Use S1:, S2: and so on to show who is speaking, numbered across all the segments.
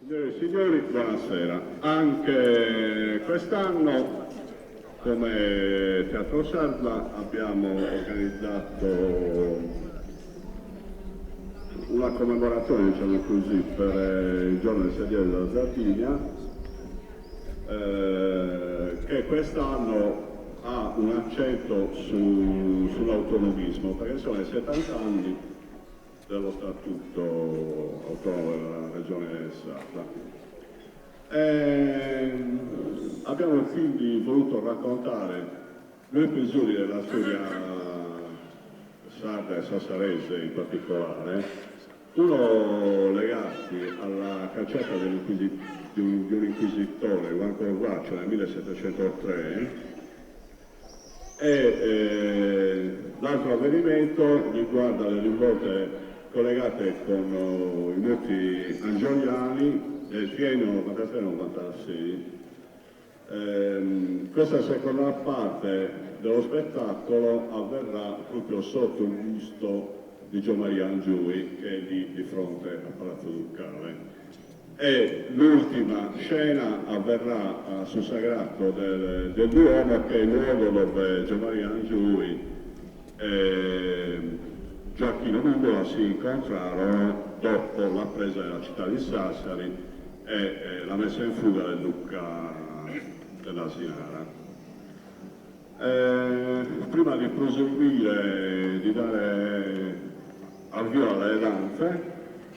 S1: Signore e signori, buonasera. Anche quest'anno, come Teatro Sarda, abbiamo organizzato una commemorazione, diciamo così, per il giorno del sedile della Sardigna, che quest'anno ha un accento sull'autonomismo, perché sono i 70 anni dello statuto autonomo della regione sarda. Abbiamo quindi voluto raccontare due episodi della storia sarda e sassarese in particolare, uno legati alla cacciata di un inquisitore, Juan Corvaccio, nel 1703, e l'altro avvenimento riguarda le rivolte collegate con i moti angioiani del triennio 93-96. Questa seconda parte dello spettacolo avverrà proprio sotto il busto di Gio Maria Angiui, che è di fronte al Palazzo Ducale. E l'ultima scena avverrà sul sagrato del Duomo, che è il luogo dove Gio Maria Angiui e Gioacchino Migola si incontrarono dopo la presa della città di Sassari e la messa in fuga del duca dell'Asinara. Prima di proseguire, di dare avvio alle danze,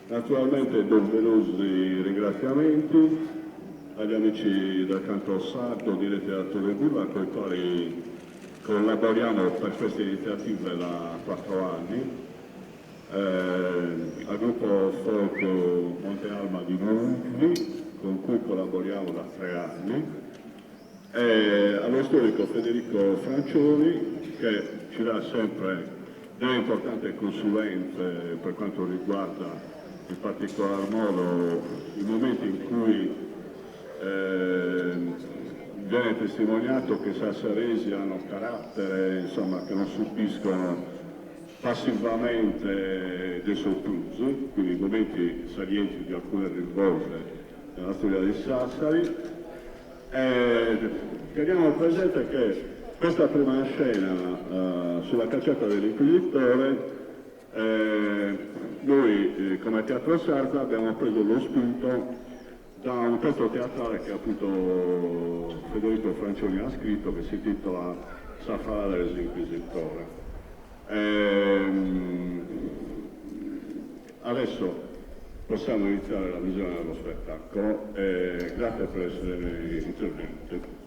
S1: naturalmente doverosi ringraziamenti agli amici del canto sardo diretti da Torre Bulla, con i quali collaboriamo per queste iniziative da 4 anni, al gruppo folk Monte Alma di Nuovi, con cui collaboriamo da 3 anni, e allo storico Federico Francioni, che ci dà sempre delle importanti consulenze per quanto riguarda in particolar modo i momenti in cui viene testimoniato che i sassaresi hanno carattere, insomma, che non subiscono passivamente dei soprusi, quindi i momenti salienti di alcune rivolte nella storia di Sassari. Teniamo presente che questa prima scena sulla cacciata dell'inquisitore, noi come Teatro Sarda abbiamo preso lo spunto da un testo teatrale che appunto Federico Francioni ha scritto, che si intitola Zafara dell'inquisitore. Adesso possiamo iniziare la visione dello spettacolo e grazie per essere intervenuti.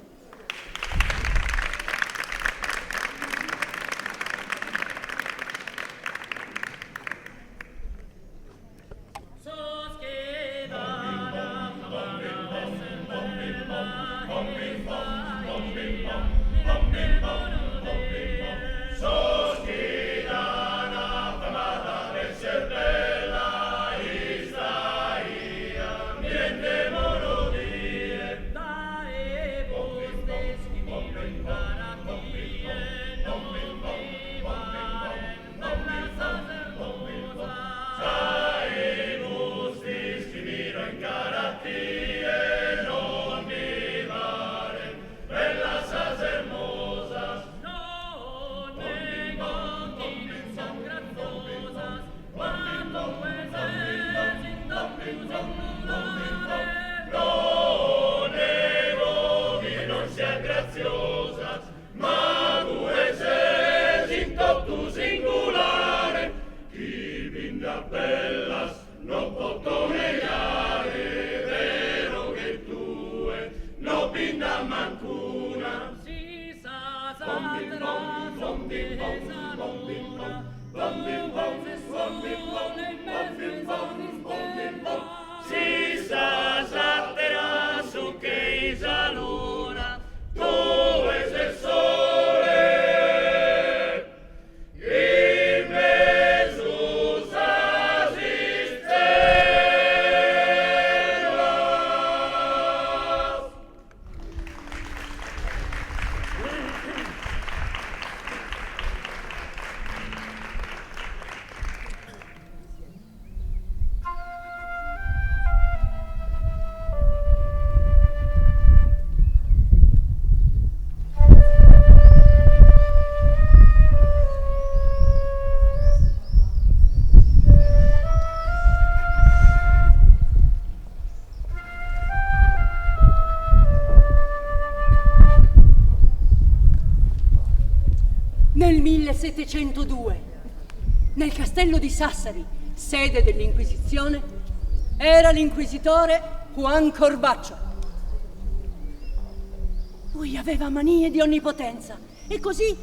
S2: 1702, nel castello di Sassari, sede dell'Inquisizione, era l'inquisitore Juan Corbaccio. Lui aveva manie di onnipotenza e così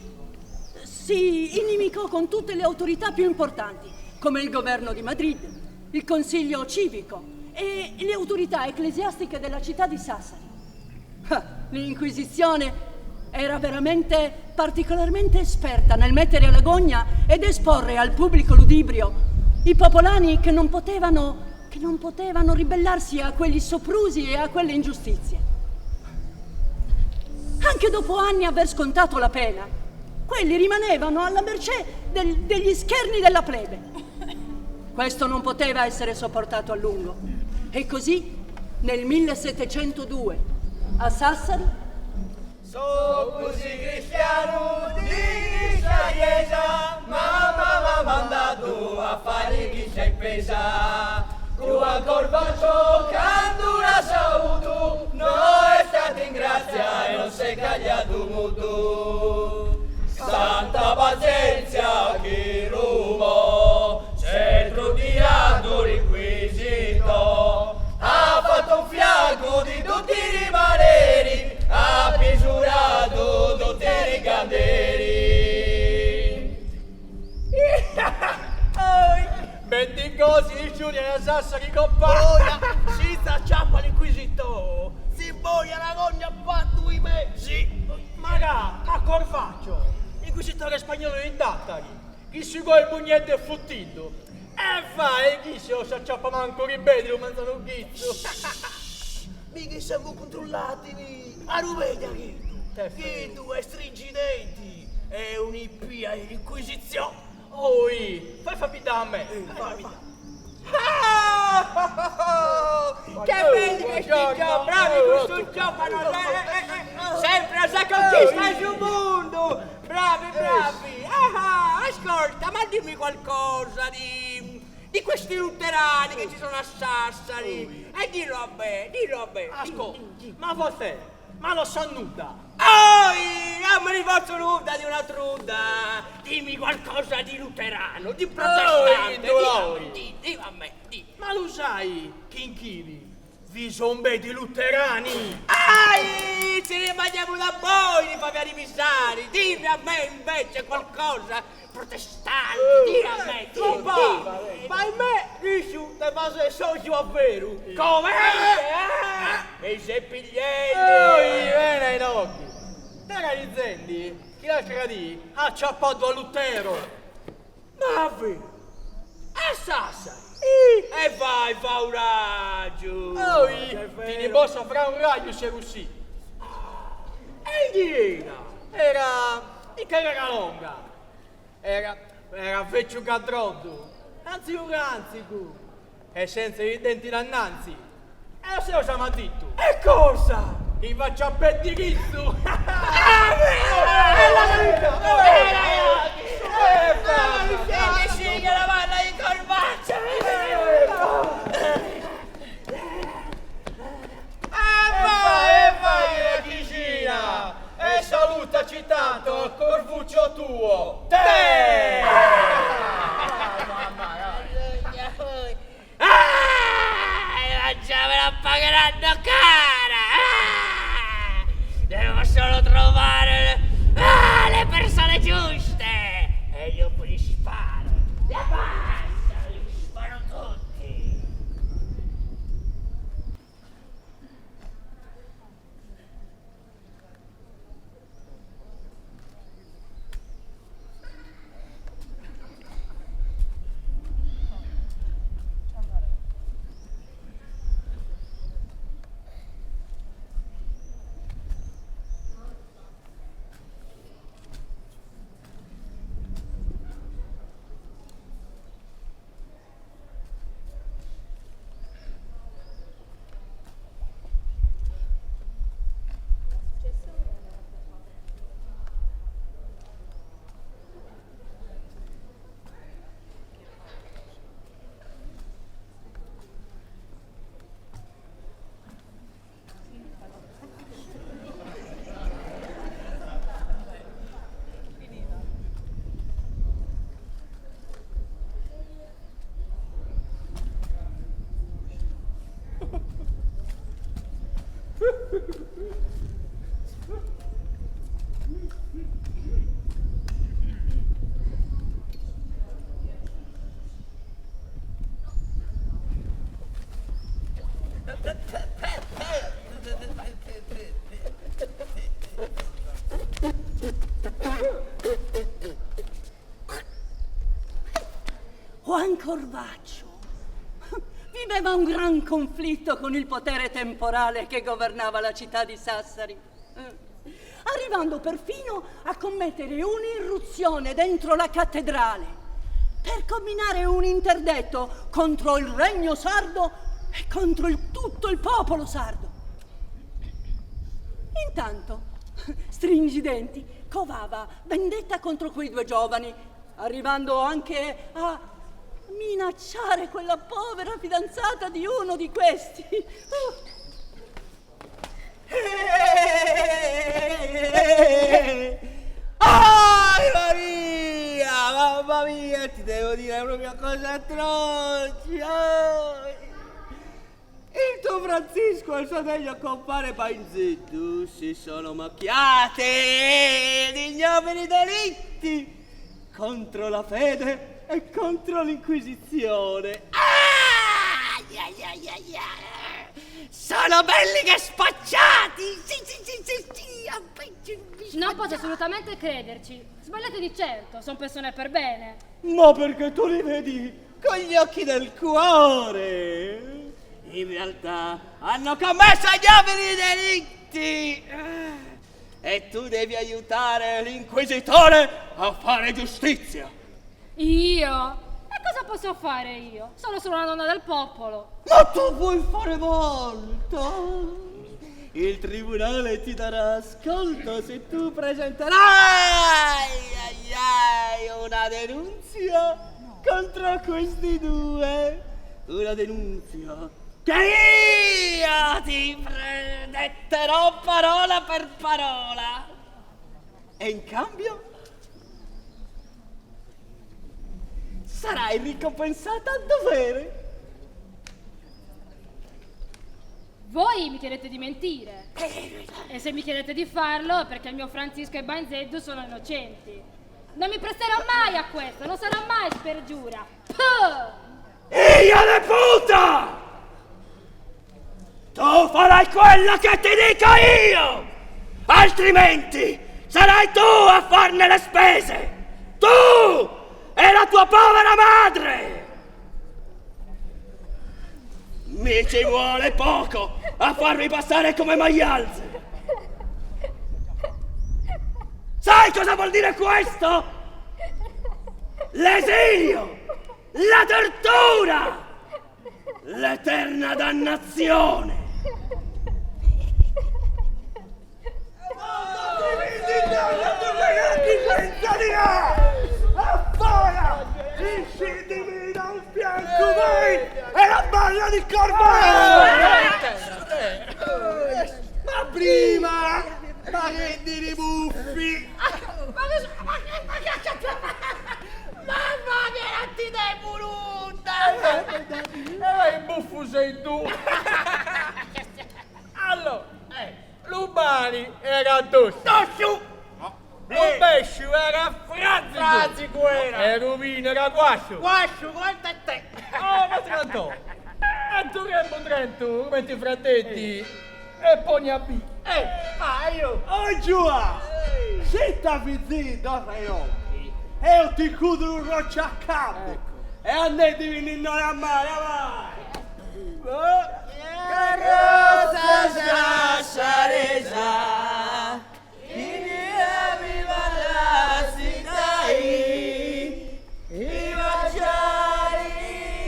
S2: si inimicò con tutte le autorità più importanti, come il governo di Madrid, il consiglio civico e le autorità ecclesiastiche della città di Sassari. L'Inquisizione era veramente particolarmente esperta nel mettere alla gogna ed esporre al pubblico ludibrio i popolani che non potevano ribellarsi a quegli soprusi e a quelle ingiustizie. Anche dopo anni aver scontato la pena, quelli rimanevano alla mercé degli scherni della plebe. Questo non poteva essere sopportato a lungo. E così, nel 1702, a Sassari,
S3: so così cristiano di Chiesa Chiesa, mamma m'ha mandato a fare chi sei pesa. Juan Corbaccio quando l'ha saputo, no è stato in grazia e non si è cagliato molto. Santa pazienza che rumo, centro di ando requisito, ha fatto un fianco di tutti i rimaneri, ha misurato tutti i candeli. Bendicosi Giulia Sassari compagna, si s'acciappa l'inquisitore, si boia la gogna fatto i mesi.
S4: Magà, a Corvaccio, inquisitore spagnolo di Tattari, chi seguò il bugnetto e futtito. E fai chi se lo s'acciappa manco ribelli lo mangiano un ghizzo.
S3: Mica siamo controllati, a Ruvedia che tu è stringidenti, è un'ippia inquisizione.
S4: Oi, fai capitare a me.
S3: Che belli questi giochi, bravi questo giocano, sempre a sa conquista sul mondo, bravi. Ascolta, ma dimmi qualcosa di questi luterani che ci sono a Sassari, e dillo a me.
S4: Ascolta, ma vostè, ma lo sa nuda.
S3: Non me ne faccio nuda di una truda, dimmi qualcosa di luterano, di protestante, di a me.
S4: Ma lo sai che in Chivi vi sono bei luterani?
S3: Ce ne mangiamo da voi di paviani missari, dimmi a me invece qualcosa, protestanti, dimmi a me,
S4: Ma in me risulta base socio a vero.
S3: Come? E se piglielli?
S4: Bene in occhi. Te realizzendi, chi l'altra di ha acciappato a Lutero.
S3: Ma vero? A Sassari? E vai, fa un raggio.
S4: Ti ne posso fare un raggio se così.
S3: E chi
S4: Era in carriera longa. Era vecchio cadroddo. Anzi un ranzico. E senza i denti d'annanzi. E se lo siamo detto.
S3: E cosa?
S4: Chi faccia a pettichizzo.
S3: E la vita! E sì che la vanno in Corbaccio!
S4: E vai la cucina! E salutaci tanto al corvuccio tuo! Te!
S3: Già me la pagheranno cara! Devo solo trovare le persone giuste! E io poi li sparo! La basta! Li sparo tutti!
S2: Corvaccio viveva un gran conflitto con il potere temporale che governava la città di Sassari, arrivando perfino a commettere un'irruzione dentro la cattedrale per combinare un interdetto contro il regno sardo e contro tutto il popolo sardo. Intanto Stringidenti covava vendetta contro quei due giovani, arrivando anche a minacciare quella povera fidanzata di uno di questi.
S3: Mamma mia, ti devo dire proprio cose atroci. Il tuo Francisco e il suo degno compare Bainzetto si sono macchiati di ignobili delitti contro la fede e contro l'Inquisizione. Sono belli che spacciati! Sì.
S5: Non posso assolutamente crederci. Sbagliate di certo, sono persone per bene.
S3: Ma perché tu li vedi con gli occhi del cuore? In realtà hanno commesso ignobili delitti e tu devi aiutare l'inquisitore a fare giustizia.
S5: Io? E cosa posso fare io? Sono solo una donna del popolo.
S3: Ma tu vuoi fare molto? Il tribunale ti darà ascolto se tu presenterai una denunzia contro questi due. Una denunzia che io ti detterò parola per parola. E in cambio sarai ricompensata a dovere.
S5: Voi mi chiedete di mentire. E se mi chiedete di farlo è perché il mio Francisco e Bainzeddu sono innocenti. Non mi presterò mai a questo, non sarà mai spergiura.
S3: Figlio di puta! Tu farai quello che ti dico io! Altrimenti sarai tu a farne le spese! Tu e la tua povera madre! Mi ci vuole poco a farmi passare come maialze! Sai cosa vuol dire questo? L'esilio! La tortura! L'eterna dannazione! E la balla di Ma prima! Ma che di buffi! Mamma mia, non ti dai voluta!
S4: Il buffo sei tu! Allora, Lubani era addosso. Lubesciu era Franzico e Rubino era Guascio.
S3: Guarda te!
S4: Oh, ma Trentò! E tu che Trento, come ti fratelli e poni a B.
S3: Io! Oh già! Se ti zitto tra occhi, e io ti chiudo un roccio a capo! E andatevi in non a mare, vai! Carrozza Sassaresa, viva la città, i baciari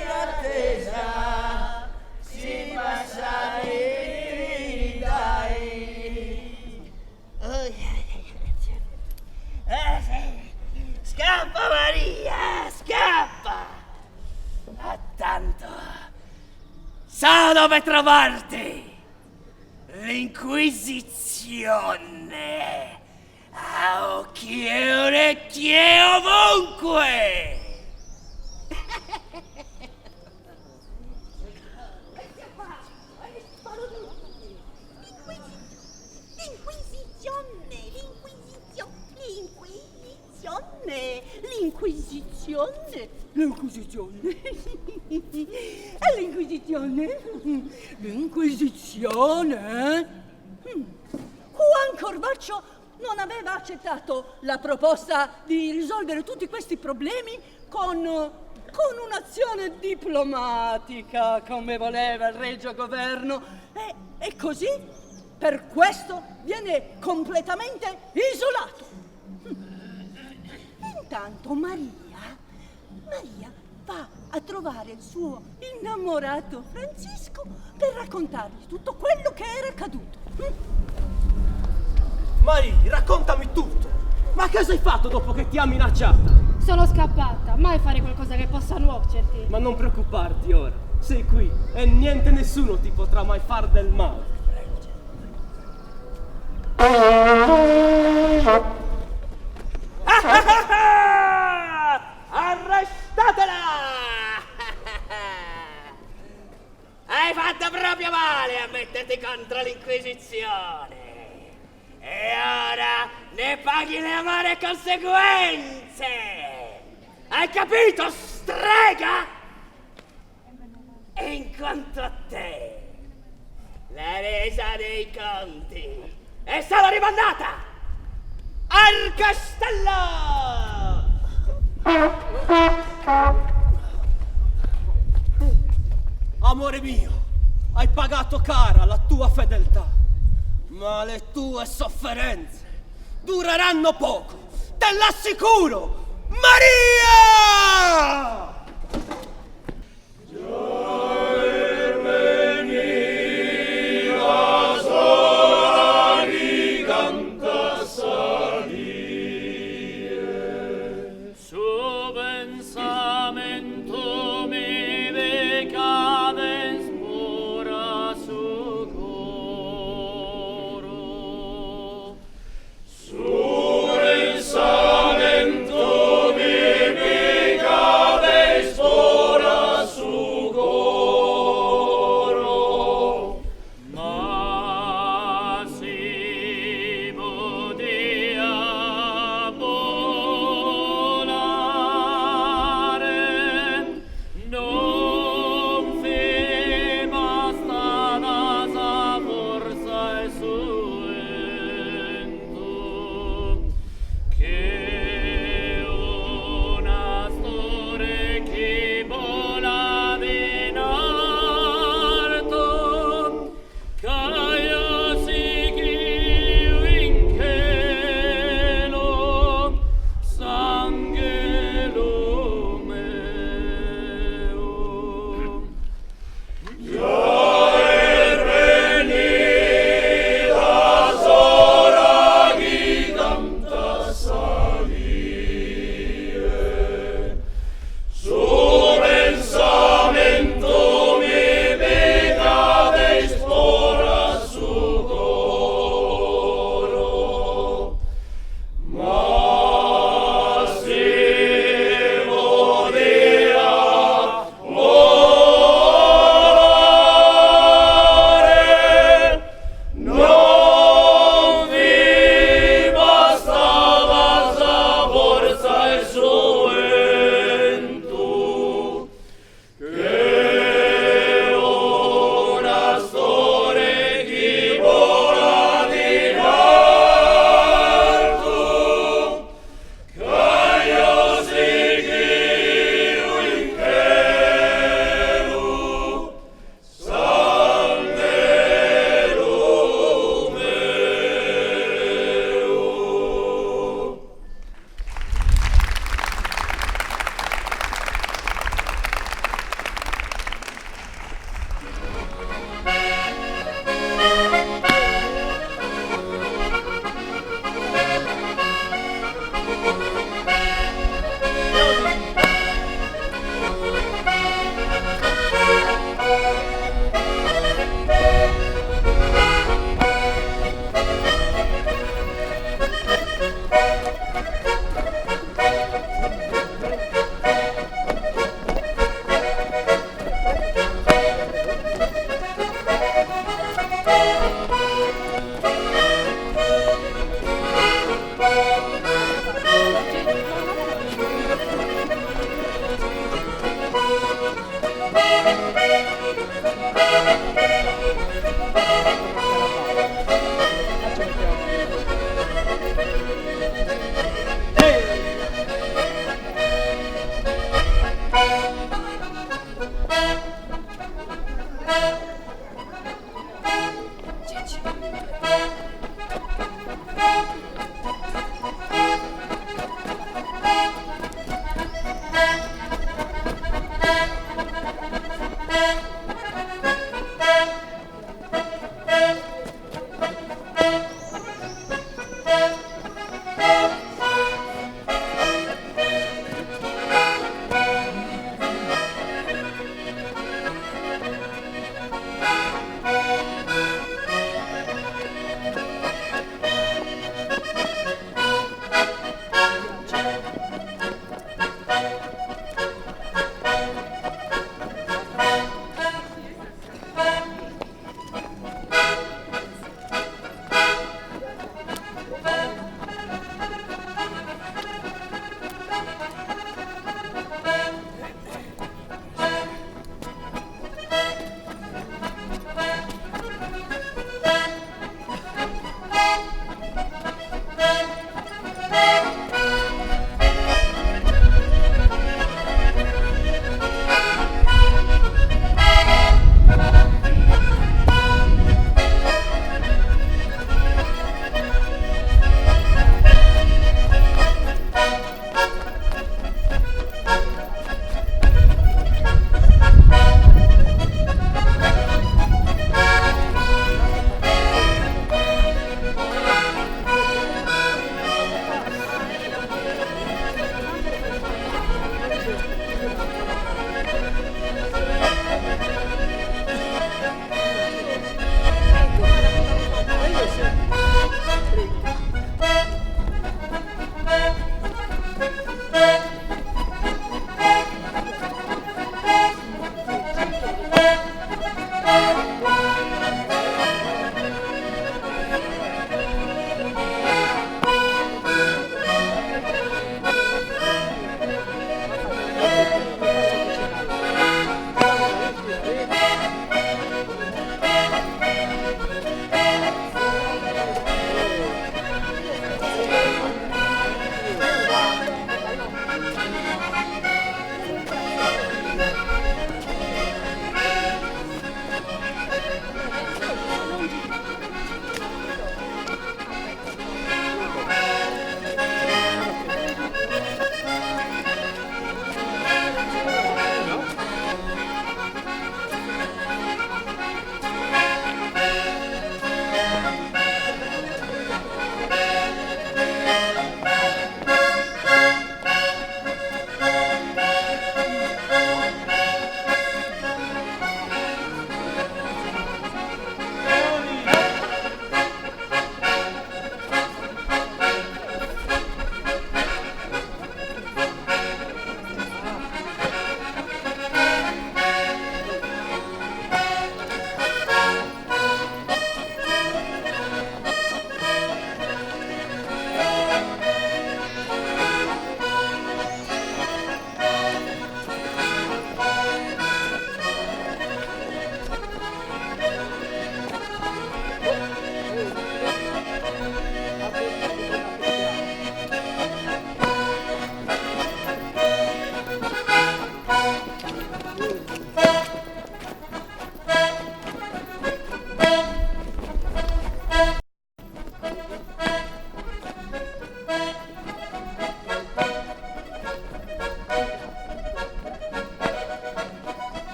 S3: in attesa, si baciari dai. Scappa Maria, scappa! Tanto so dove trovarti! L'Inquisizione a occhi e orecchie ovunque!
S2: L'Inquisizione? Juan Corvaccio non aveva accettato la proposta di risolvere tutti questi problemi con con un'azione diplomatica come voleva il regio governo e così per questo viene completamente isolato. Intanto Maria va a trovare il suo innamorato Francisco per raccontargli tutto quello che era accaduto.
S6: Maria, raccontami tutto. Ma cosa hai fatto dopo che ti ha minacciata?
S5: Sono scappata, mai fare qualcosa che possa nuocerti.
S6: Ma non preoccuparti ora, sei qui e niente nessuno ti potrà mai far del male.
S3: Arrestatela! Hai fatto proprio male a metterti contro l'Inquisizione. E ora ne paghi le amare conseguenze! Hai capito, strega? E in quanto a te, la resa dei conti è stata rimandata al castello!
S6: Amore mio, hai pagato cara la tua fedeltà, ma le tue sofferenze dureranno poco, te l'assicuro, Maria!
S3: Su pensamento mi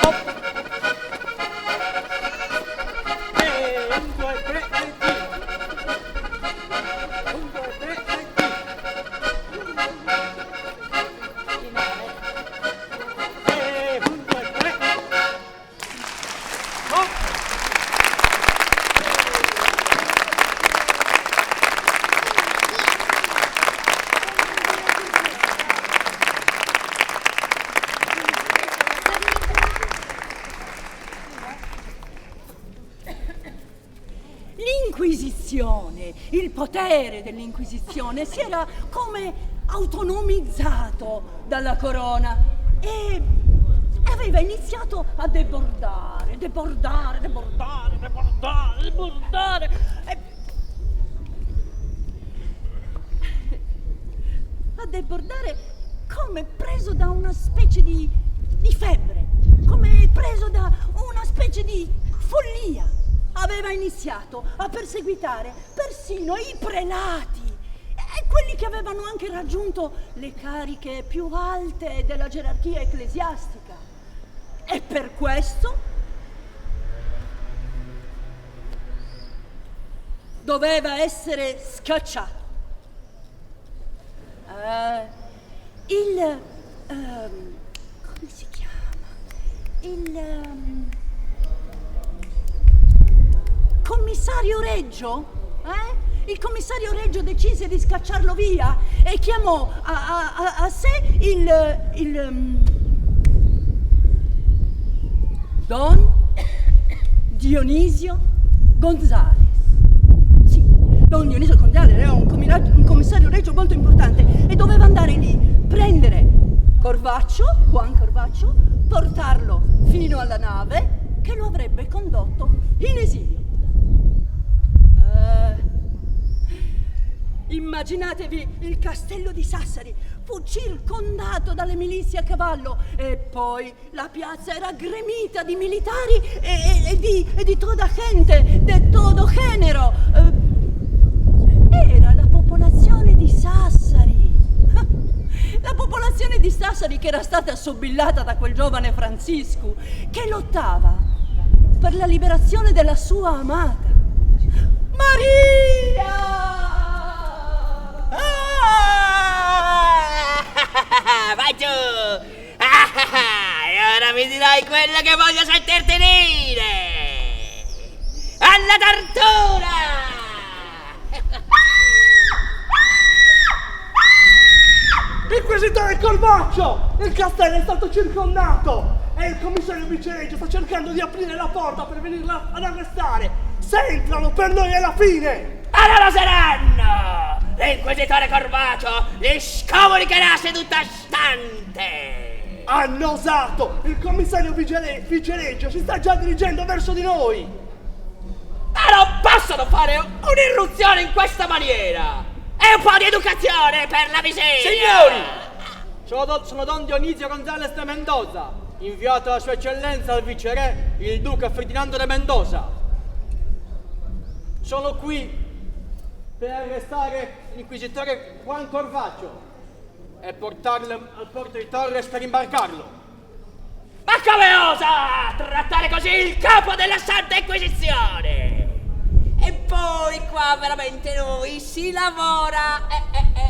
S4: Un, due, tre, e via. Un, due, tre, e via. Un, due, tre. Oh.
S2: L'Inquisizione, il potere dell'Inquisizione si era come autonomizzato dalla corona e aveva iniziato a debordare a debordare come preso da una specie di febbre, come preso da una specie di follia. Aveva iniziato a perseguitare persino i prelati e quelli che avevano anche raggiunto le cariche più alte della gerarchia ecclesiastica. E per questo doveva essere scacciato. Come si chiama? Commissario Reggio? Il commissario Reggio decise di scacciarlo via e chiamò a sé Don Dionisio Gonzales. Sì, Don Dionisio Gonzales era un commissario Reggio molto importante e doveva andare lì, prendere Juan Corvaccio, portarlo fino alla nave che lo avrebbe condotto in esilio. Immaginatevi il castello di Sassari, fu circondato dalle milizie a cavallo e poi la piazza era gremita di militari e di toda gente, de todo genero. Era la popolazione di Sassari. La popolazione di Sassari che era stata sobillata da quel giovane Francisco che lottava per la liberazione della sua amata. Maria!
S3: Vai giù! E ora mi dirai quello che voglio sentirti dire! Alla tortura!
S6: Inquisitore Corvaccio! Il castello è stato circondato e il commissario Vicereggio sta cercando di aprire la porta per venirla ad arrestare. Se entrano, per noi è la fine!
S3: Ma non lo saranno! L'inquisitore Corvaccio li scomunicherà seduta stante!
S6: Hanno osato! Il commissario Vicereggio si sta già dirigendo verso di noi!
S3: Ma non possono fare un'irruzione in questa maniera! È un po' di educazione per la miseria!
S4: Signori! Sono Don Dionisio Gonzales de Mendoza, inviato da Sua Eccellenza al Viceré, il Duca Ferdinando de Mendoza. Sono qui per arrestare l'inquisitore Juan Corvaccio e portarlo al porto di Torres per imbarcarlo.
S3: Ma come osa trattare così il capo della Santa Inquisizione? E poi qua veramente noi si lavora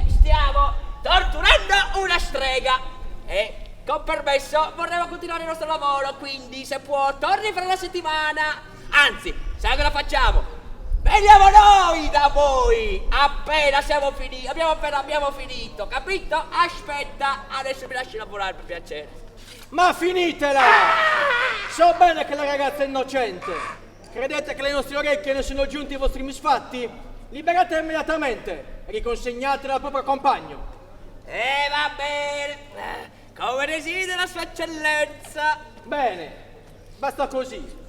S3: stiamo torturando una strega e con permesso vorremmo continuare il nostro lavoro, quindi se può torni fra una settimana, anzi, sai cosa facciamo? Veniamo noi da voi appena siamo finiti, abbiamo finito, capito? Aspetta, adesso mi lasci lavorare per piacere.
S4: Ma finitela! So bene che la ragazza è innocente. Credete che le nostre orecchie non siano giunti i vostri misfatti? Liberatela immediatamente e riconsegnatela al proprio compagno.
S3: Va bene, come desidera Sua Eccellenza.
S4: Bene, basta così.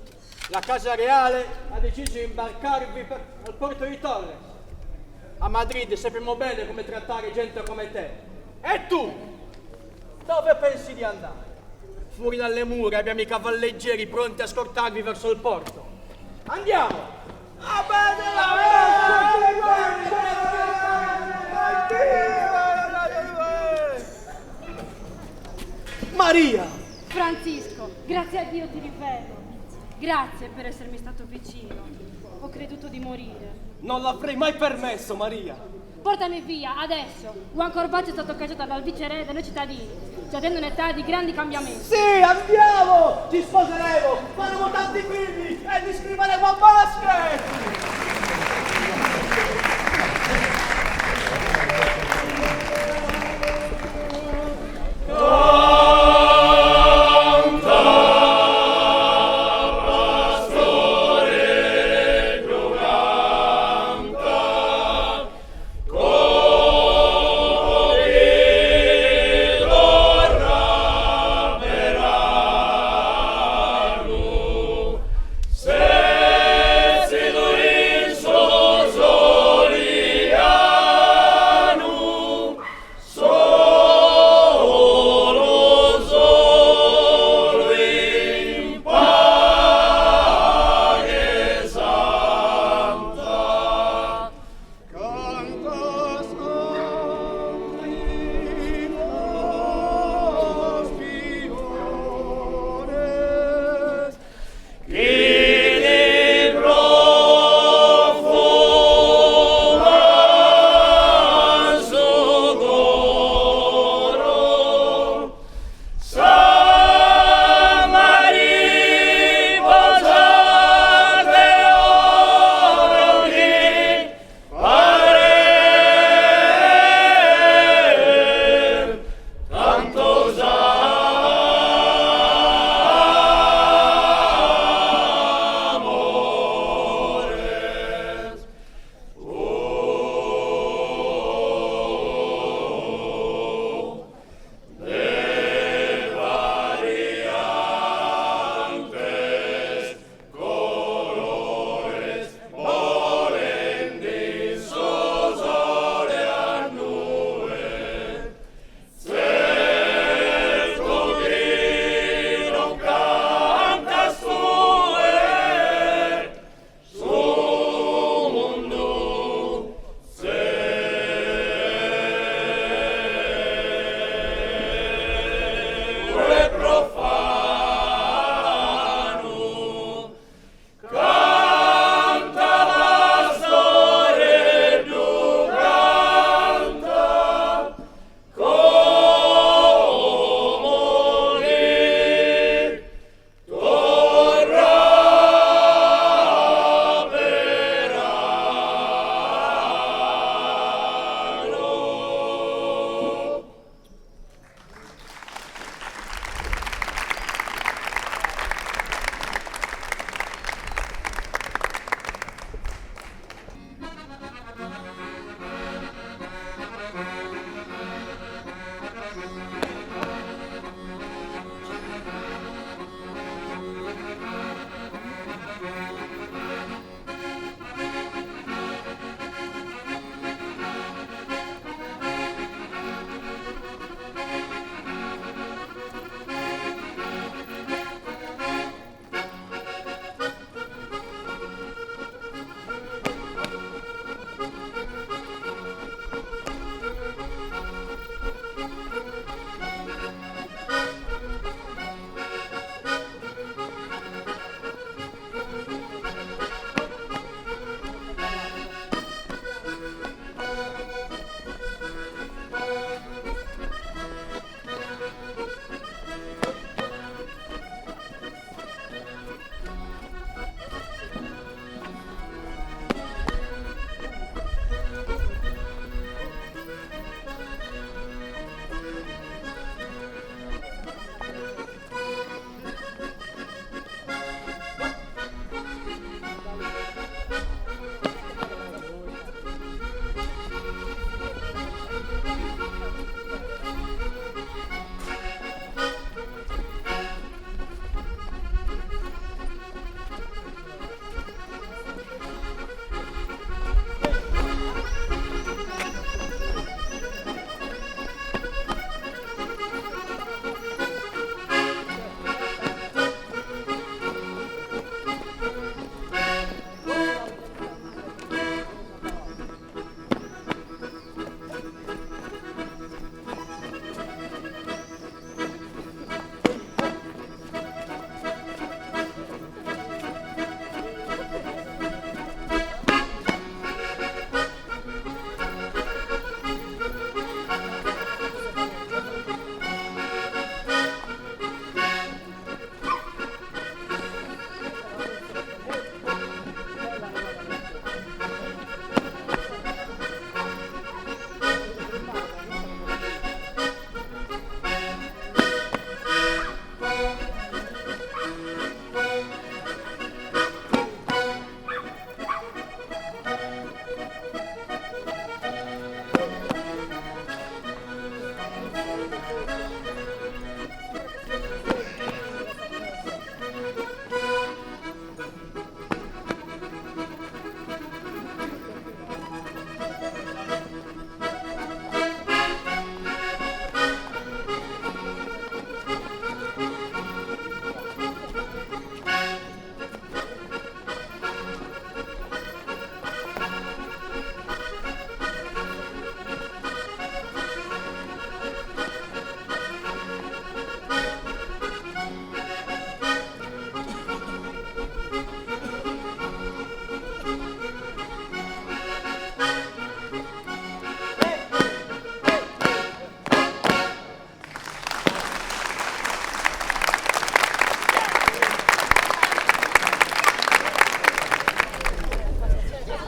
S4: La Casa Reale ha deciso di imbarcarvi al porto di Torres. A Madrid sappiamo bene come trattare gente come te. E tu? Dove pensi di andare? Fuori dalle mura abbiamo i cavalleggeri pronti a scortarvi verso il porto. Andiamo!
S6: Maria!
S5: Francisco, amico, grazie a Dio ti rivedo. Grazie per essermi stato vicino. Ho creduto di morire.
S7: Non l'avrei mai permesso, Maria.
S5: Portami via, adesso. Juan Corbacio è stato cacciato dal viceré da noi cittadini. Ci attende un'età di grandi cambiamenti.
S6: Sì, andiamo! Ci sposeremo, faremo tanti figli e li scriveremo a basket!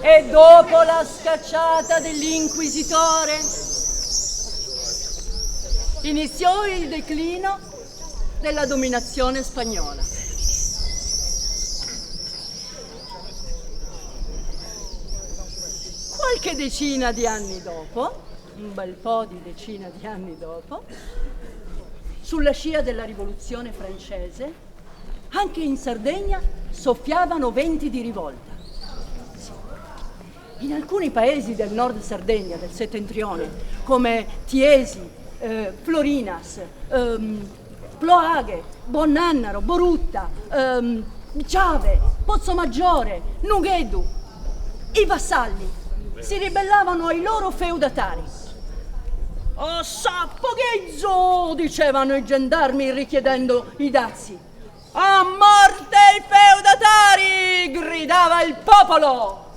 S2: E dopo la scacciata dell'inquisitore iniziò il declino della dominazione spagnola. Qualche decina di anni dopo, un bel po' di decina di anni dopo, sulla scia della rivoluzione francese, anche in Sardegna soffiavano venti di rivolta. In alcuni paesi del nord Sardegna, del settentrione, come Tiesi, Florinas, Ploaghe, Bonnannaro, Borutta, Ciave, Pozzomaggiore, Nughedu, i vassalli si ribellavano ai loro feudatari. «Oh, sappoghezzo!» dicevano i gendarmi richiedendo i dazi. «A morte i feudatari!» gridava il popolo.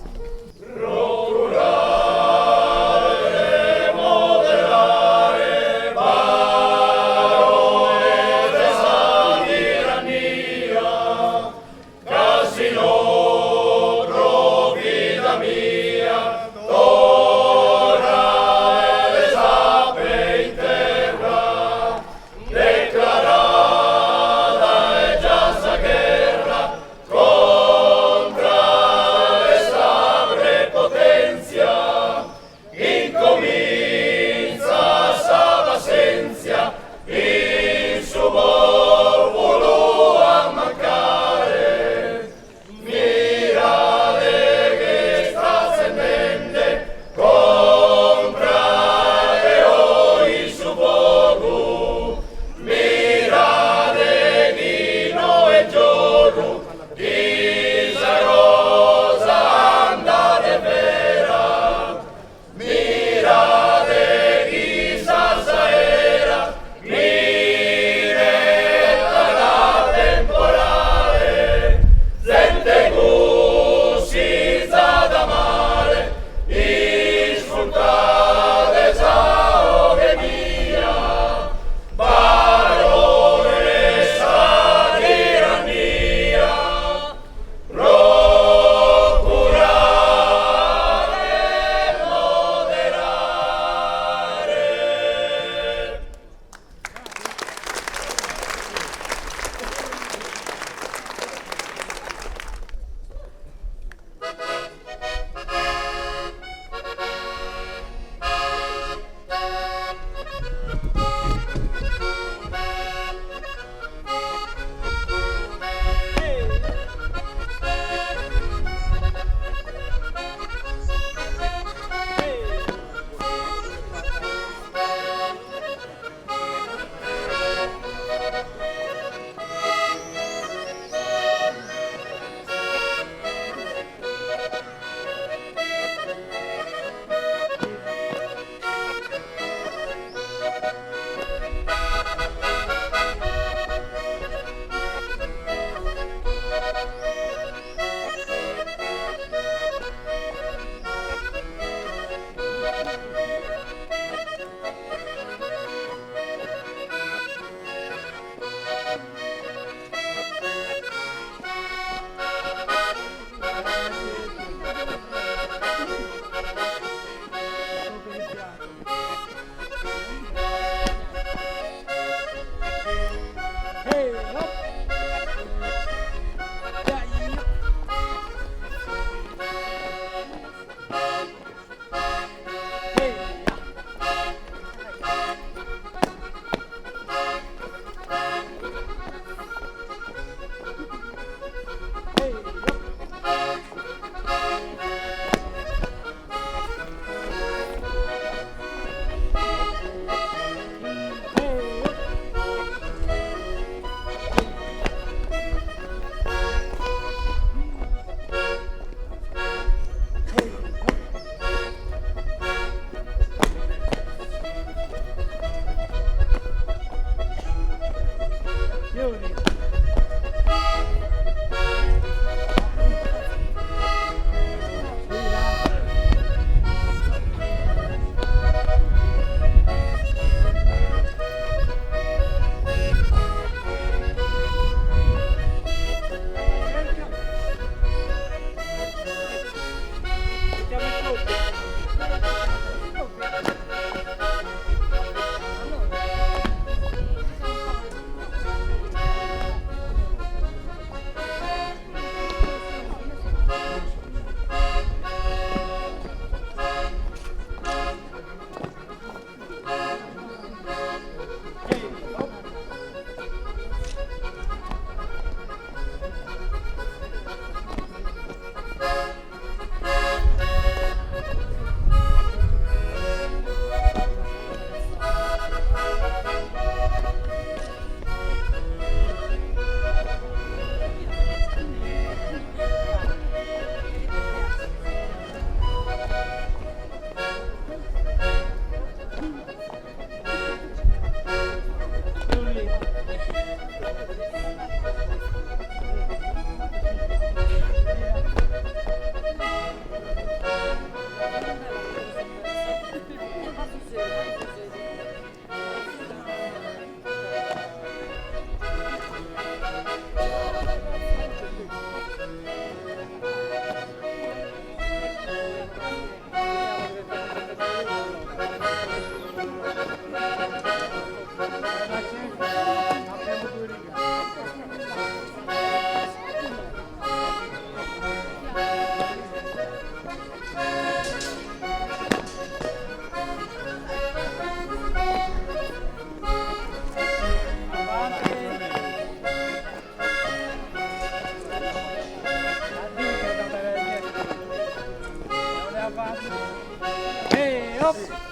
S4: hop.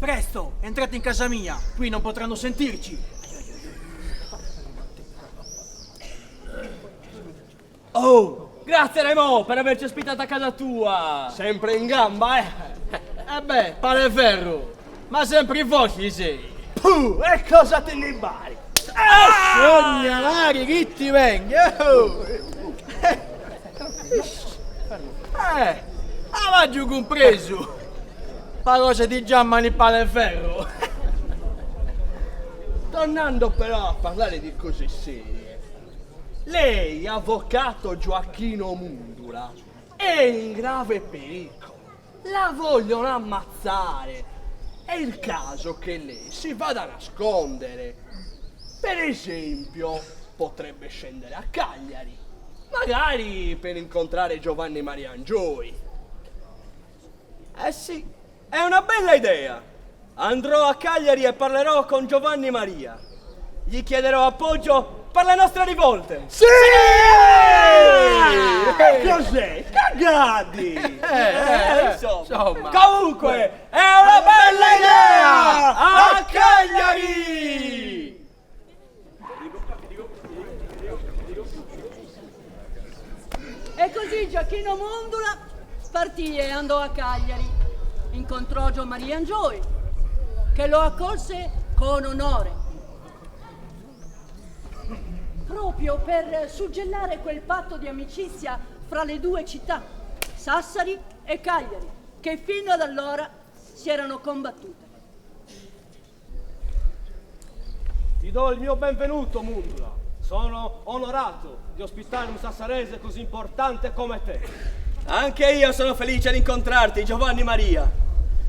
S7: Presto, entrate in casa mia, qui non potranno sentirci.
S3: Oh, grazie Remo per averci ospitato a casa tua.
S4: Sempre in gamba, eh? Beh, Paleferro, ma sempre voi sei.
S6: Puh, e cosa te ne pare?
S4: Sognalari, chi ti venga? Avaggio compreso. Parole di Giammani Paleferro. Tornando però a parlare di cose serie. Lei, avvocato Gioacchino Mundula, è in grave pericolo. La vogliono ammazzare. È il caso che lei si vada a nascondere. Per esempio, potrebbe scendere a Cagliari, magari per incontrare Giovanni Maria Angioi.
S3: Sì, è una bella idea. Andrò a Cagliari e parlerò con Giovanni Maria. Gli chiederò appoggio per le nostre rivolte.
S6: Sì! Cos'è? Cagati!
S3: Insomma. Comunque, è una bella idea! A Cagliari!
S2: E così Gioacchino Mondula partì e andò a Cagliari. Incontrò Gio Maria Angioi, che lo accolse con onore, proprio per suggellare quel patto di amicizia fra le due città, Sassari e Cagliari, che fino ad allora si erano combattute.
S7: Ti do il mio benvenuto, Mundula. Sono onorato di ospitare un sassarese così importante come te.
S3: Anche io sono felice di incontrarti, Giovanni Maria.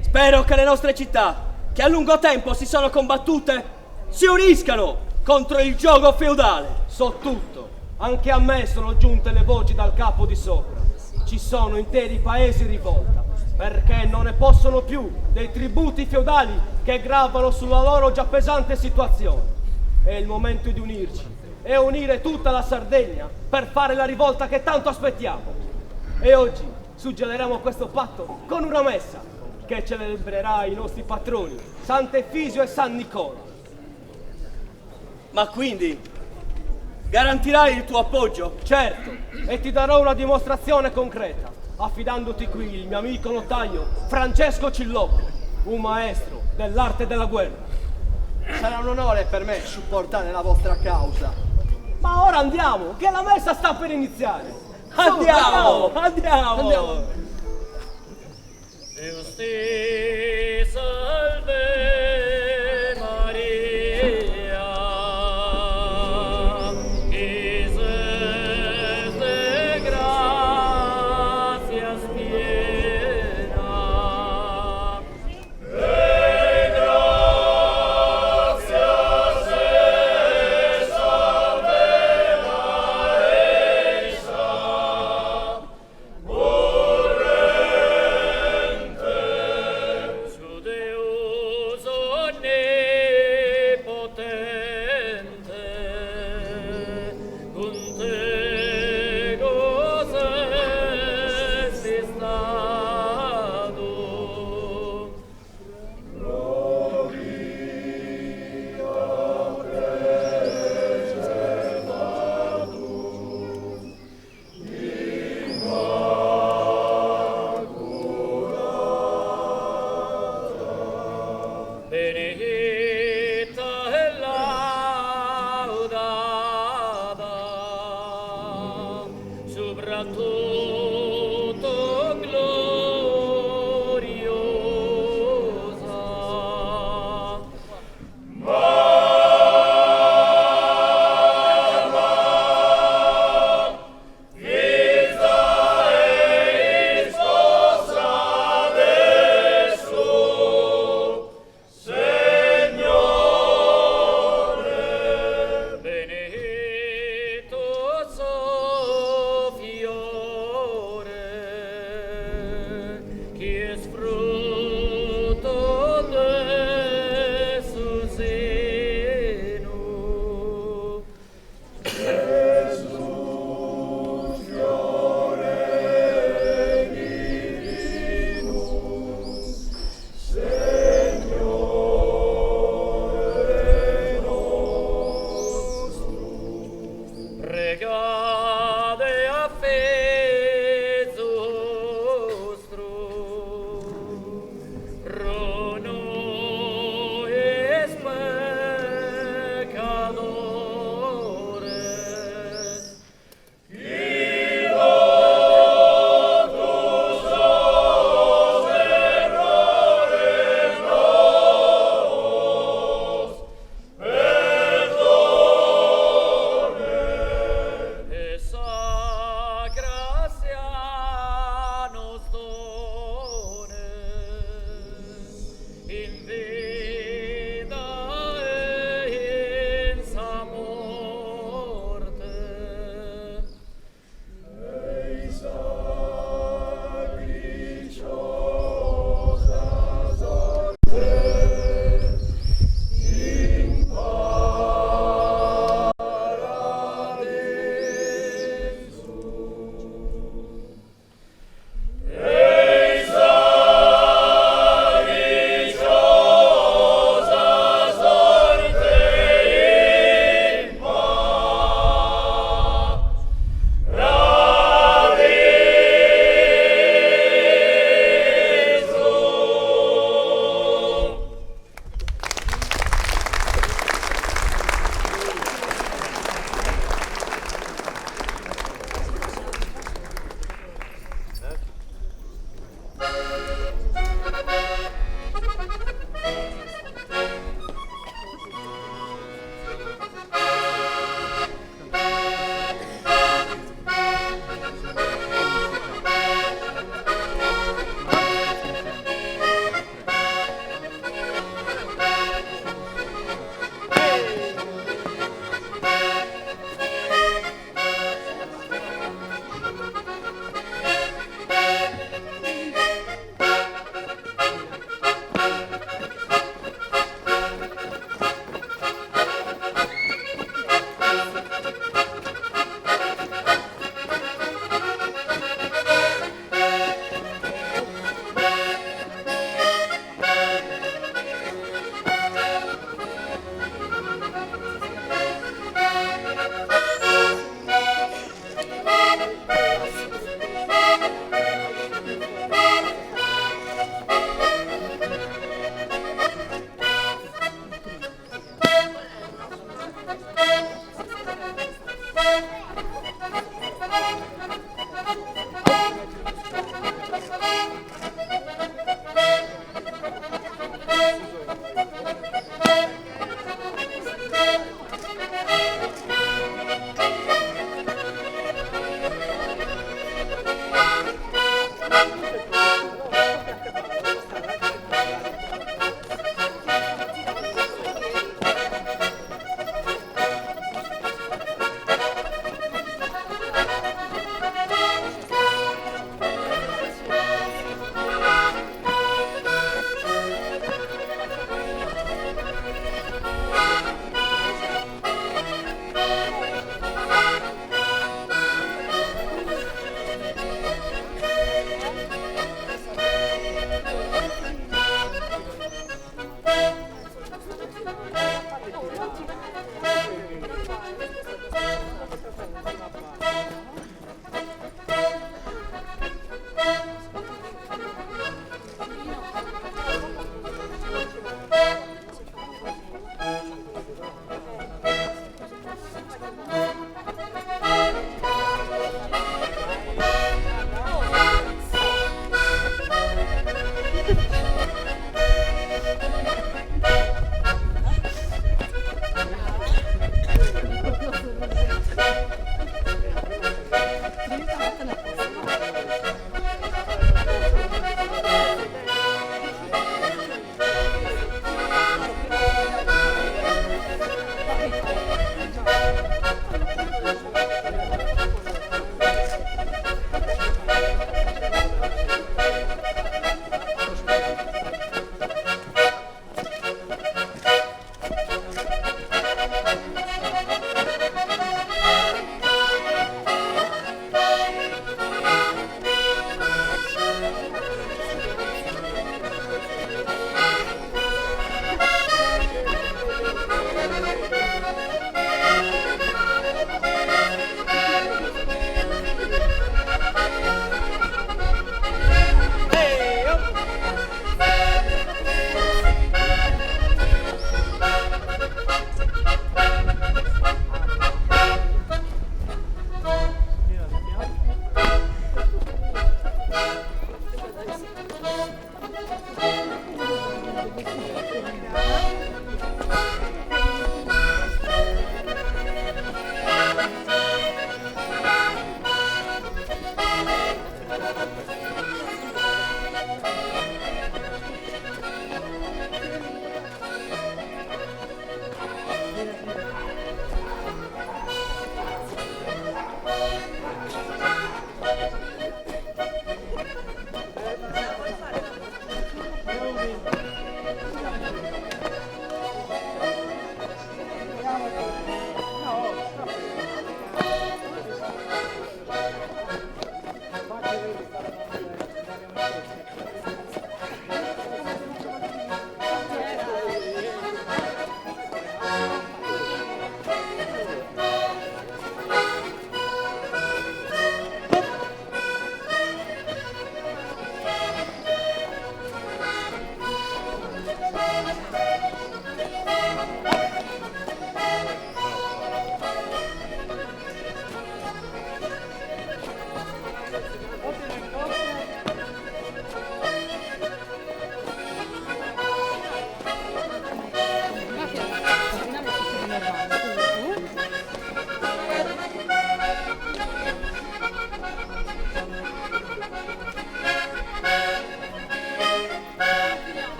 S3: Spero che le nostre città, che a lungo tempo si sono combattute, si uniscano contro il giogo feudale.
S7: So tutto. Anche a me sono giunte le voci dal capo di sopra. Ci sono interi paesi in rivolta, perché non ne possono più dei tributi feudali che gravano sulla loro già pesante situazione. È il momento di unirci e unire tutta la Sardegna per fare la rivolta che tanto aspettiamo. E oggi suggelleremo questo patto con una messa che celebrerà i nostri patroni, Sant'Efisio e San Nicola.
S3: Ma quindi garantirai il tuo appoggio?
S7: Certo, e ti darò una dimostrazione concreta, affidandoti qui il mio amico notaio Francesco Cillocco, un maestro dell'arte della guerra.
S4: Sarà un onore per me supportare la vostra causa.
S7: Ma ora andiamo, che la messa sta per iniziare.
S3: Andiamo!
S8: Deus te salve Maria, tutto le sul seno. Pregate a fe vostro.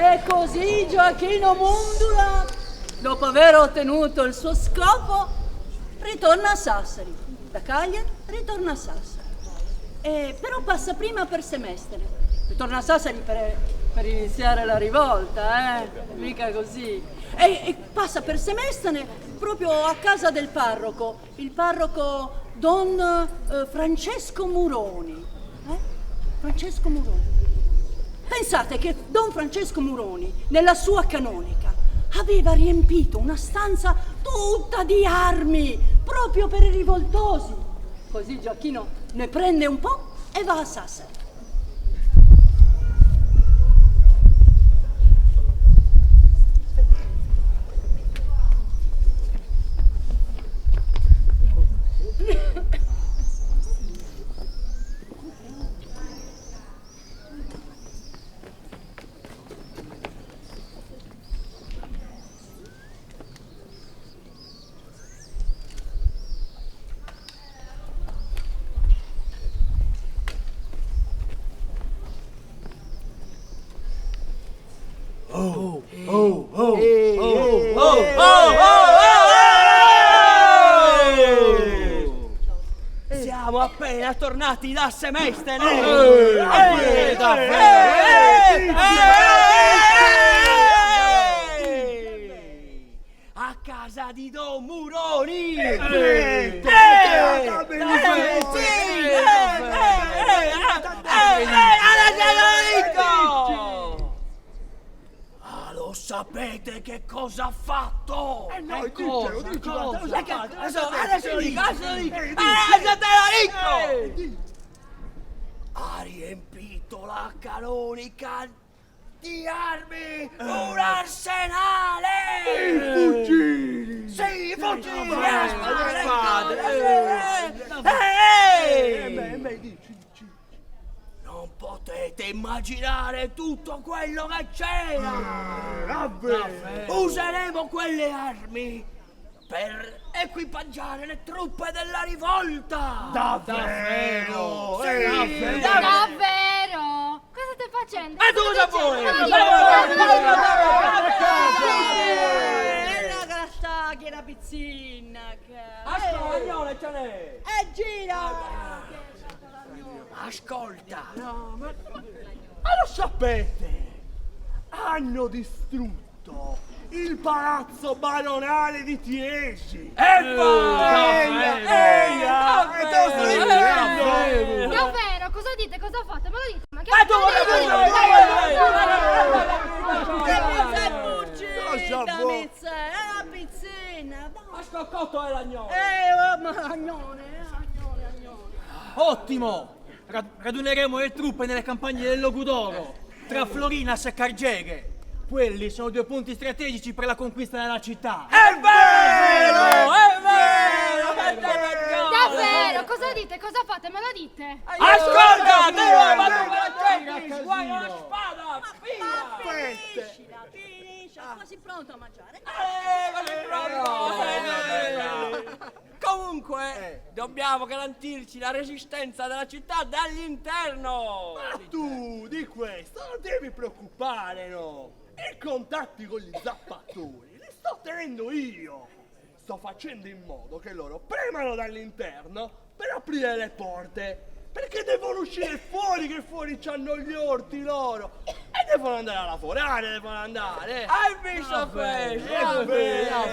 S2: E così Gioacchino Mundula, dopo aver ottenuto il suo scopo, ritorna a Sassari. Da Cagliari ritorna a Sassari. Però passa prima per Semestene. Ritorna a Sassari per iniziare la rivolta, mica così. E passa per Semestene proprio a casa del parroco, il parroco Don Francesco Muroni. Francesco Muroni. Pensate che Don Francesco Muroni, nella sua canonica, aveva riempito una stanza tutta di armi, proprio per i rivoltosi. Così Gioacchino ne prende un po' e va a Sassari.
S3: Siamo appena tornati da Semestene! A casa di Don Muroni! Lo sapete che cosa ha fatto?
S6: Adesso
S3: ha riempito la canonica di armi, un arsenale!
S6: fucili!
S3: Sì, i fucili! Non potete immaginare tutto quello che c'era! Useremo quelle armi per equipaggiare le truppe della rivolta!
S6: Davvero?
S3: Sì,
S5: Davvero? Cosa stai facendo?
S3: E tu cosa vuoi?
S2: La grattaglia, la pizzina.
S3: Spagnolo ce n'è!
S2: E gira!
S3: Ascolta!
S6: Ma lo sapete? Hanno distrutto il palazzo baronale di Tiesi!
S2: Mizza è la pizzina, dai.
S7: Ma scoccotto è l'agnone.
S2: Agnone.
S4: Ottimo! Raduneremo le truppe nelle campagne del Logudoro, tra Florinas e Cargeghe. Quelli sono 2 punti strategici per la conquista della città.
S6: È vero!
S5: Davvero? Cosa dite? Cosa fate? Me lo dite?
S7: Ascolta!
S4: Guarda
S7: la spada!
S2: Finiscila, quasi pronto a mangiare.
S7: Comunque, dobbiamo garantirci la resistenza della città dall'interno!
S6: Tu di questo non devi preoccupare, no? I contatti con gli zappatori li sto tenendo io. Sto facendo in modo che loro premano dall'interno per aprire le porte. Perché devono uscire fuori, che fuori c'hanno gli orti loro. E devono andare a lavorare, devono andare.
S7: Hai visto questo?
S5: Davvero,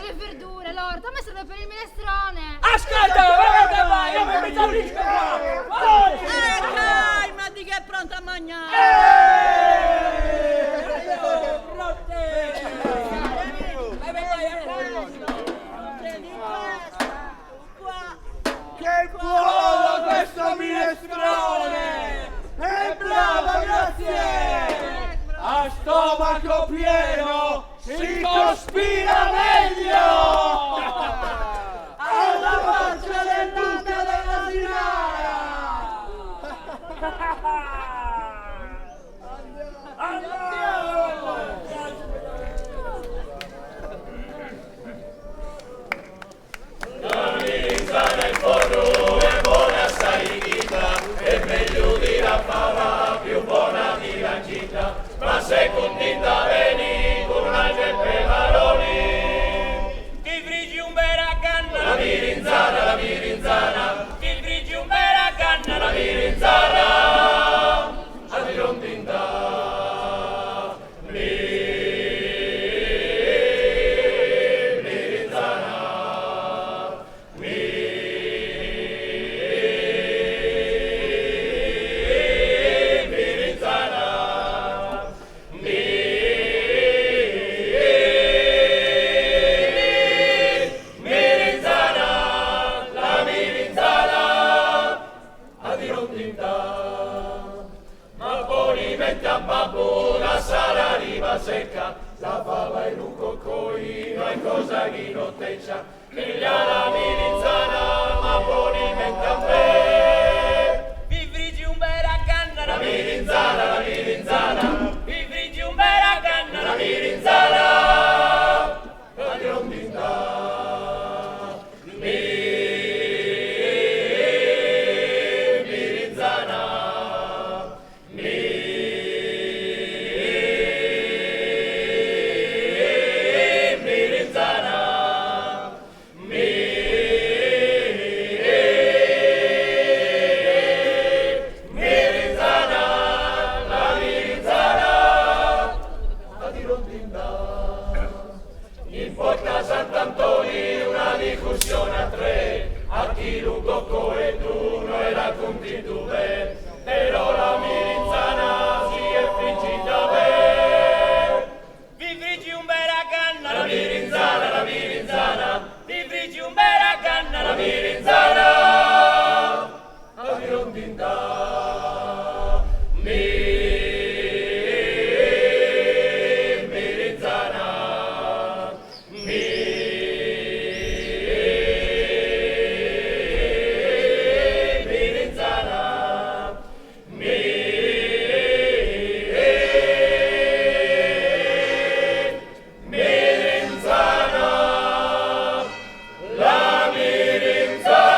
S5: le verdure, l'orto, a me serve per il minestrone.
S7: Ascolta, guarda vai, io mi salvisco qua!
S2: Dai, ma di che è pronto a mangiare?
S6: Che buono questo minestrone! È bravo, grazie! A stomaco pieno si cospira meglio! Alla faccia del duca dell'asinara! Andiamo!
S8: Ma se condita veni con una geppe maroni, ti frigi un bera canna, la mirinzana, ti frigi un bera canna, la mirinzana, a di rondinda, secca, la fava e un coccoino e cosa chi non teccia, figlia la mirinzana, ma buoni mente a me. Vi frigi un bera canna, la mirinzana, vi frigi un bera canna, la mirinzana, la grondinda. Però la mirinzana si è friggita bene. Vi frigi un bera canna, la mirinzana, vi frigi un bera canna, la mirinzana, a di rondinda, mirinzana, la mirinzana.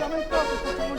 S9: Siamo in cosa, facciamo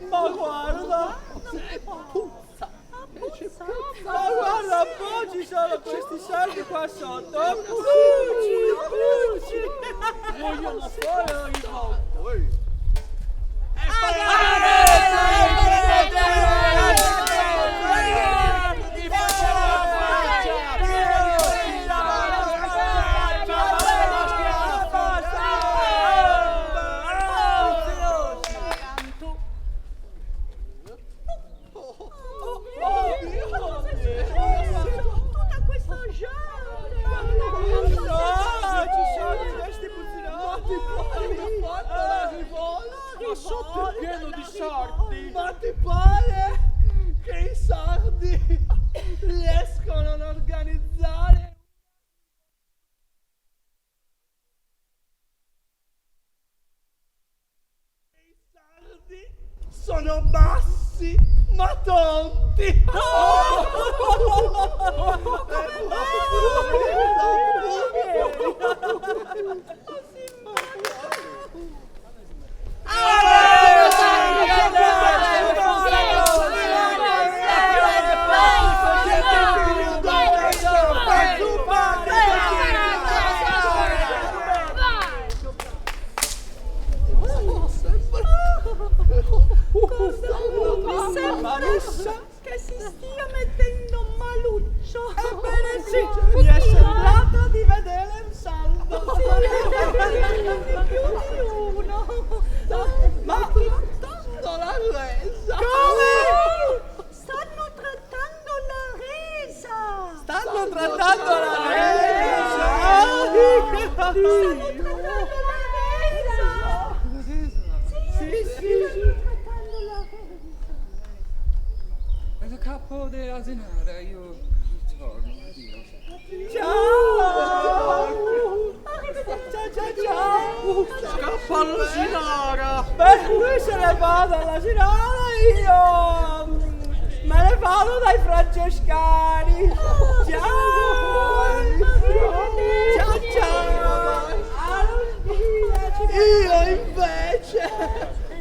S3: Ma guarda! Puzza! Ma guarda un po', ci sono questi soldi qua sotto! Vogliono fuori ogni volta! Sotto è pieno di sardi! Ma ti pare che i sardi riescono ad organizzare? I sardi sono bassi ma tonti!
S2: Mi sembra che si stia mettendo maluccio.
S3: Ebbene sì, mi è sembrato di vedere un saldo.
S2: Più di uno.
S3: Ma trattando la resa!
S2: Come? Stanno trattando la resa.
S3: Stanno trattando la resa!
S2: Stanno trattando la resa. Sì, trattando la resa.
S10: Il capo dell'asinara, io ritorno, addio.
S3: Ciao! Ciao! Scappa all'asinara! Beh, lui se ne va dall'asinara, io me ne vado dai francescani! Ciao! Ciao! Io invece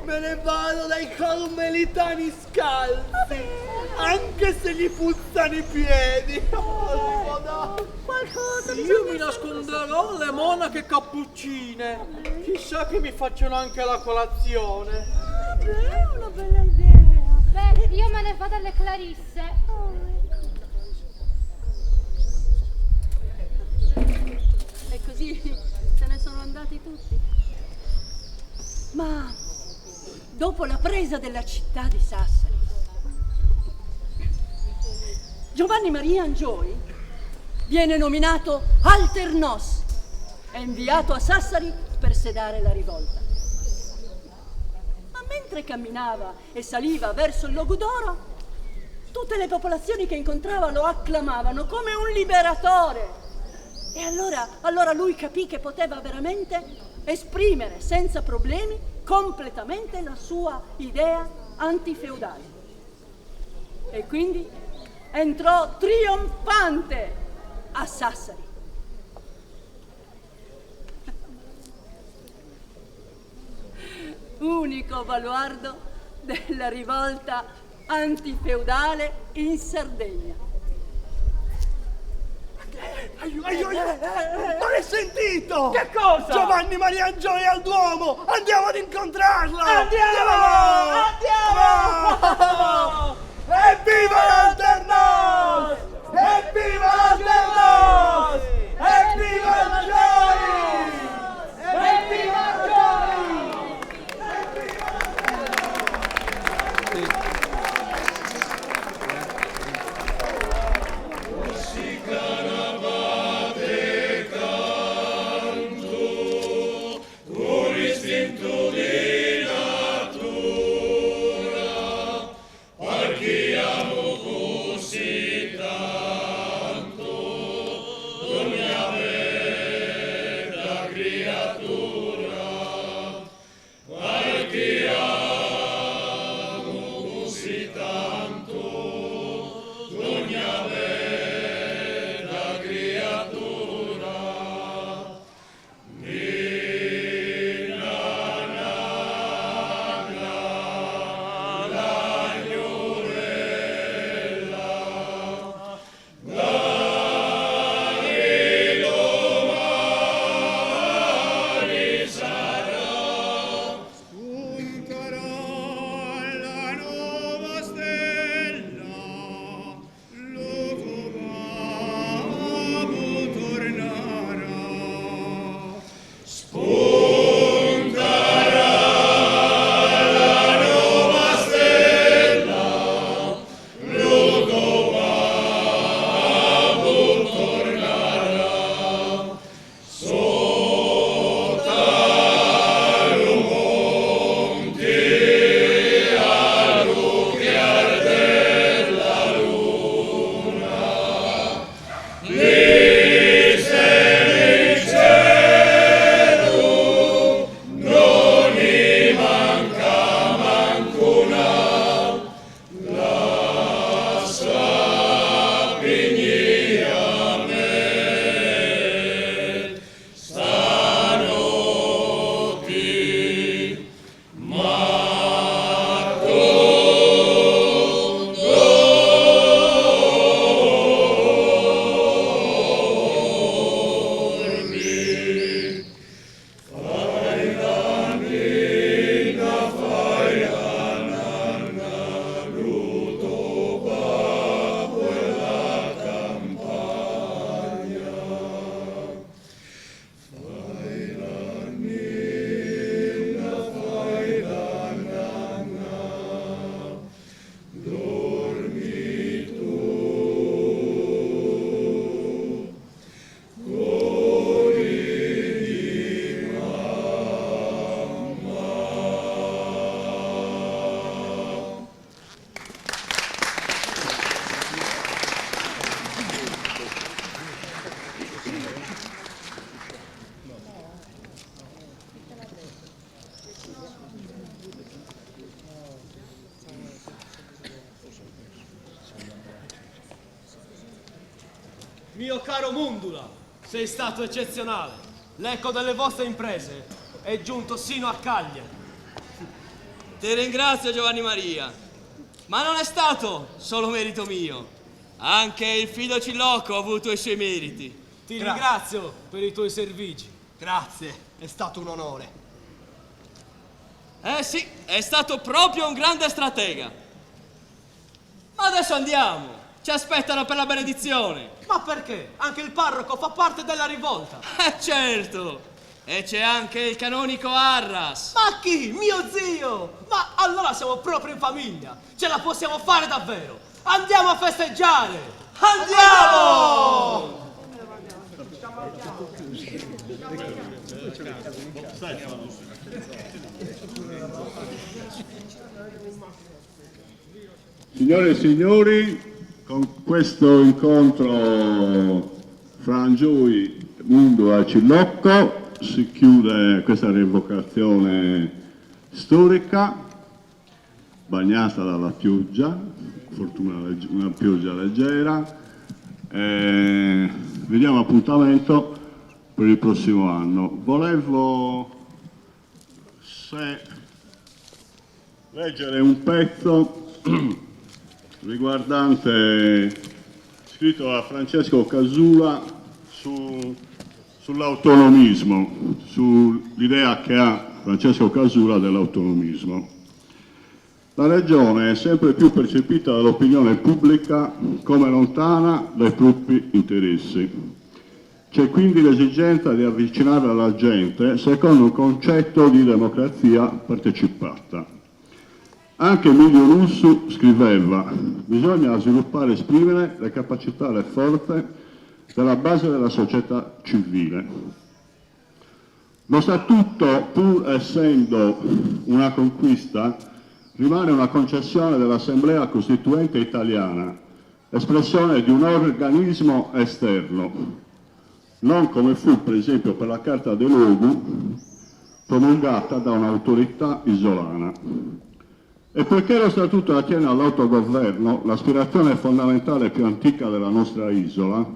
S3: me ne vado dai carmelitani scalzi, anche se gli puzzano i piedi. Io mi nasconderò alle monache cappuccine, chissà che mi facciano anche la colazione.
S2: È una bella idea.
S5: Beh, io me ne vado alle Clarisse.
S2: E così se ne sono andati tutti. Ma dopo la presa della città di Sassari, Giovanni Maria Angioy viene nominato Alternos e inviato a Sassari per sedare la rivolta. Ma mentre camminava e saliva verso il Logudoro, tutte le popolazioni che incontrava lo acclamavano come un liberatore. E allora lui capì che poteva veramente esprimere senza problemi completamente la sua idea antifeudale. E quindi entrò trionfante a Sassari. unico baluardo della rivolta antifeudale in Sardegna.
S6: Ma l'hai sentito?
S4: Che cosa?
S6: Giovanni Maria Gioia al Duomo! Andiamo ad incontrarlo!
S4: Andiamo! Andiamo!
S6: Evviva l'Alternos! Evviva l'Alternos! Evviva il Gioi! Evviva il Gioi!
S7: Mio caro Mundula, sei stato eccezionale. L'eco delle vostre imprese è giunto sino a Cagliari.
S3: Ti ringrazio, Giovanni Maria, ma non è stato solo merito mio. Anche il fido Cilocco ha avuto i suoi meriti.
S7: Ti ringrazio per i tuoi servigi.
S6: Grazie, è stato un onore.
S3: Eh sì, è stato proprio un grande stratega. Ma adesso andiamo, ci aspettano per la benedizione.
S7: Ma perché? Anche il parroco fa parte della rivolta.
S3: Certo, e c'è anche il canonico Arras.
S7: Ma chi? Mio zio! Ma allora siamo proprio in famiglia. Ce la possiamo fare davvero. Andiamo a festeggiare! Andiamo!
S1: Signore e signori, con questo incontro fra Angiui, Mundula e Cilocco si chiude questa rievocazione storica bagnata dalla pioggia, fortuna una pioggia leggera. Vi diamo appuntamento per il prossimo anno. Volevo, se leggere un pezzo riguardante, scritto da Francesco Casula sull'autonomismo, sull'idea che ha Francesco Casula dell'autonomismo. La regione è sempre più percepita dall'opinione pubblica come lontana dai propri interessi. C'è quindi l'esigenza di avvicinare la gente secondo un concetto di democrazia partecipata. Anche Emilio Lussu scriveva: bisogna sviluppare e esprimere le capacità e le forze della base della società civile. Lo statuto, pur essendo una conquista, rimane una concessione dell'Assemblea Costituente italiana, espressione di un organismo esterno, non come fu per esempio per la Carta dei Luogu, promulgata da un'autorità isolana. E poiché lo Statuto attiene all'autogoverno, l'aspirazione fondamentale più antica della nostra isola,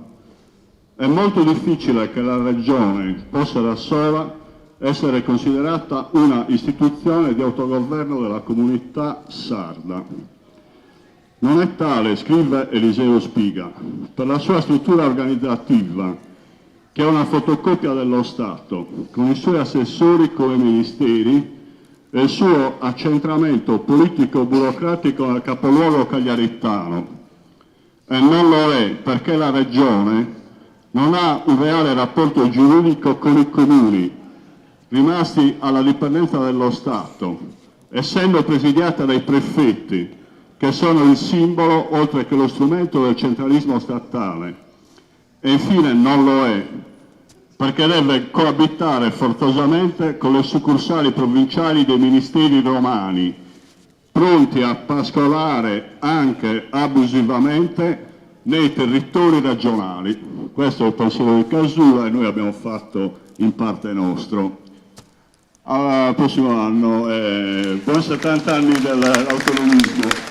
S1: è molto difficile che la Regione possa da sola essere considerata una istituzione di autogoverno della comunità sarda. Non è tale, scrive Eliseo Spiga, per la sua struttura organizzativa, che è una fotocopia dello Stato, con i suoi assessori come ministeri e il suo accentramento politico-burocratico nel capoluogo cagliaritano. E non lo è perché la Regione non ha un reale rapporto giuridico con i comuni, rimasti alla dipendenza dello Stato, essendo presidiata dai prefetti, che sono il simbolo, oltre che lo strumento, del centralismo statale. E infine non lo è, perché deve coabitare forzosamente con le succursali provinciali dei ministeri romani, pronti a pascolare anche abusivamente nei territori regionali. Questo è il pensiero di Casula e noi abbiamo fatto in parte nostro. Al prossimo anno, buon 70 anni dell'autonomismo.